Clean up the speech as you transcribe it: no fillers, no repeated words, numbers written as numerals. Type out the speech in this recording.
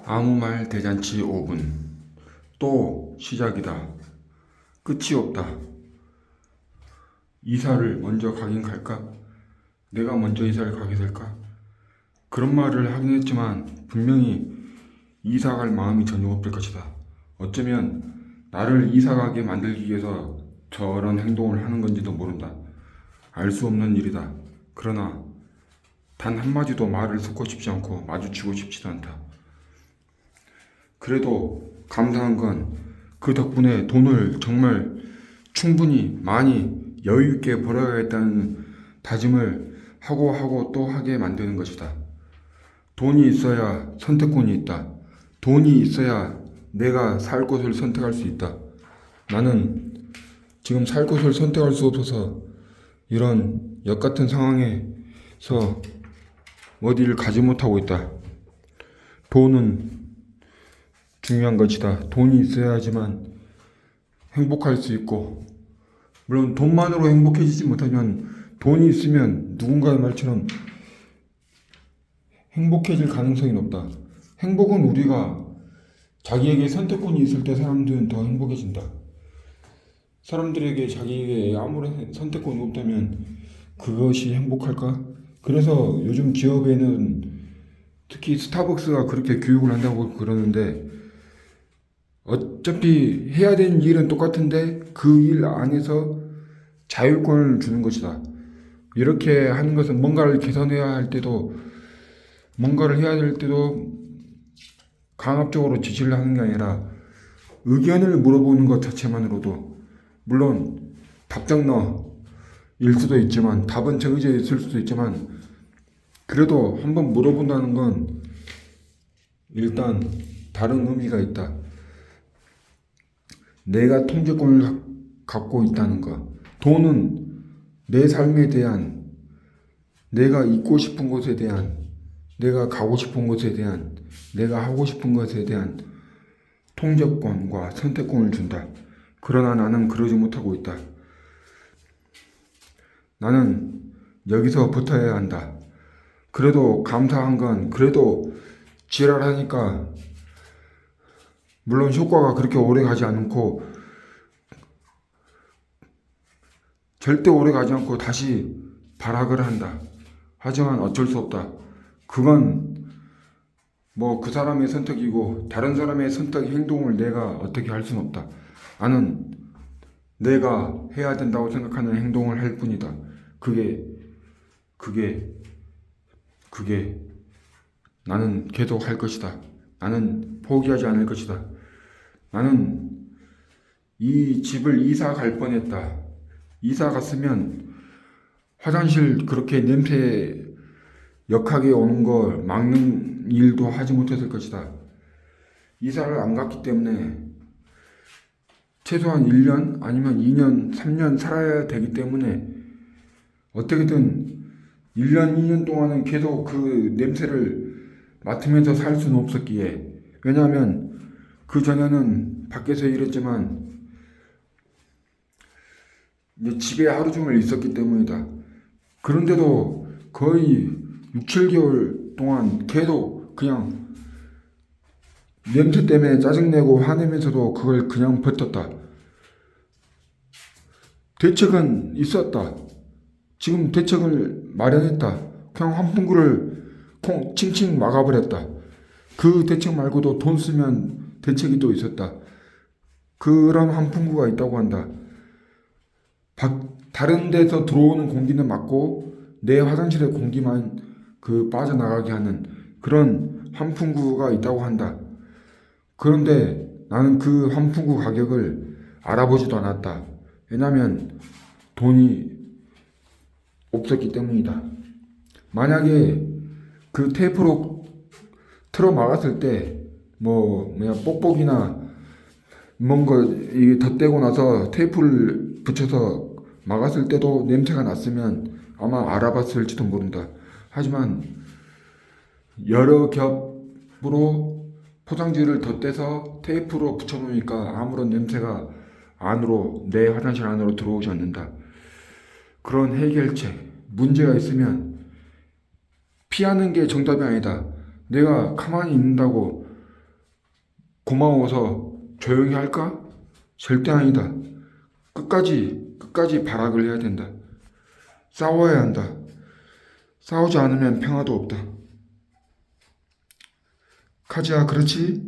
아무 말 대잔치 5분. 또 시작이다. 끝이 없다. 이사를 먼저 가긴 갈까? 내가 먼저 이사를 가게 될까? 그런 말을 하긴 했지만 분명히 이사 갈 마음이 전혀 없을 것이다. 어쩌면 나를 이사 가게 만들기 위해서 저런 행동을 하는 건지도 모른다. 알 수 없는 일이다. 그러나 단 한마디도 말을 섞고 싶지 않고 마주치고 싶지도 않다. 그래도 감사한 건 그 덕분에 돈을 정말 충분히 많이 여유 있게 벌어야겠다는 다짐을 하고 또 하게 만드는 것이다. 돈이 있어야 선택권이 있다. 돈이 있어야 내가 살 곳을 선택할 수 있다. 나는 지금 살 곳을 선택할 수 없어서 이런 역 같은 상황에서 어디를 가지 못하고 있다. 돈은 중요한 것이다. 돈이 있어야지만 행복할 수 있고, 물론 돈만으로 행복해지지 못하지만 돈이 있으면 누군가의 말처럼 행복해질 가능성이 높다. 행복은 우리가 자기에게 선택권이 있을 때 사람들은 더 행복해진다. 사람들에게 자기에게 아무런 선택권이 없다면 그것이 행복할까? 그래서 요즘 기업에는 특히 스타벅스가 그렇게 교육을 한다고 그러는데, 어차피 해야 되는 일은 똑같은데 그 일 안에서 자율권을 주는 것이다. 이렇게 하는 것은 뭔가를 개선해야 할 때도, 뭔가를 해야 될 때도 강압적으로 지시를 하는 게 아니라 의견을 물어보는 것 자체만으로도, 물론 답정너일 수도 있지만, 답은 정해져 있을 수도 있지만, 그래도 한번 물어본다는 건 일단 다른 의미가 있다. 내가 통제권을 갖고 있다는 것. 돈은 내 삶에 대한, 내가 있고 싶은 곳에 대한, 내가 가고 싶은 곳에 대한, 내가 하고 싶은 것에 대한 통제권과 선택권을 준다. 그러나 나는 그러지 못하고 있다. 나는 여기서 붙어야 한다. 그래도 감사한 건, 그래도 지랄하니까 물론 효과가 그렇게 오래 가지 않고, 절대 오래 가지 않고 다시 발악을 한다. 하지만 어쩔 수 없다. 그건 뭐 그 사람의 선택이고, 다른 사람의 선택 행동을 내가 어떻게 할 수는 없다. 나는 내가 해야 된다고 생각하는 행동을 할 뿐이다. 그게 그게 그게 나는 계속 할 것이다. 나는 포기하지 않을 것이다. 나는 이 집을 이사 갈 뻔했다. 이사 갔으면 화장실 그렇게 냄새 역하게 오는 걸 막는 일도 하지 못했을 것이다. 이사를 안 갔기 때문에 최소한 1년 아니면 2년, 3년 살아야 되기 때문에 어떻게든 1년, 2년 동안은 계속 그 냄새를 맡으면서 살 수는 없었기에, 왜냐하면 그 전에는 밖에서 일했지만 이제 집에 하루 종일 있었기 때문이다. 그런데도 거의 6, 7개월 동안 계속 그냥 냄새 때문에 짜증내고 화내면서도 그걸 그냥 버텼다. 대책은 있었다. 지금 대책을 마련했다. 그냥 환풍구를 콩 칭칭 막아버렸다. 그 대책 말고도 돈 쓰면 대책이 또 있었다. 그런 환풍구가 있다고 한다. 다른 데서 들어오는 공기는 막고 내 화장실의 공기만 그 빠져나가게 하는 그런 환풍구가 있다고 한다. 그런데 나는 그 환풍구 가격을 알아보지도 않았다. 왜냐면 돈이 없었기 때문이다. 만약에 그 테이프로 틀어 막았을 때 뽁뽁이나 뭔가 이게 덧대고 나서 테이프를 붙여서 막았을 때도 냄새가 났으면 아마 알아봤을지도 모른다. 하지만 여러 겹으로 포장지를 덧대서 테이프로 붙여놓으니까 아무런 냄새가 안으로, 내 화장실 안으로 들어오지 않는다. 그런 해결책, 문제가 있으면 피하는 게 정답이 아니다. 내가 가만히 있는다고 고마워서 조용히 할까? 절대 아니다. 끝까지 발악을 해야 된다. 싸워야 한다. 싸우지 않으면 평화도 없다. 카지야, 그렇지?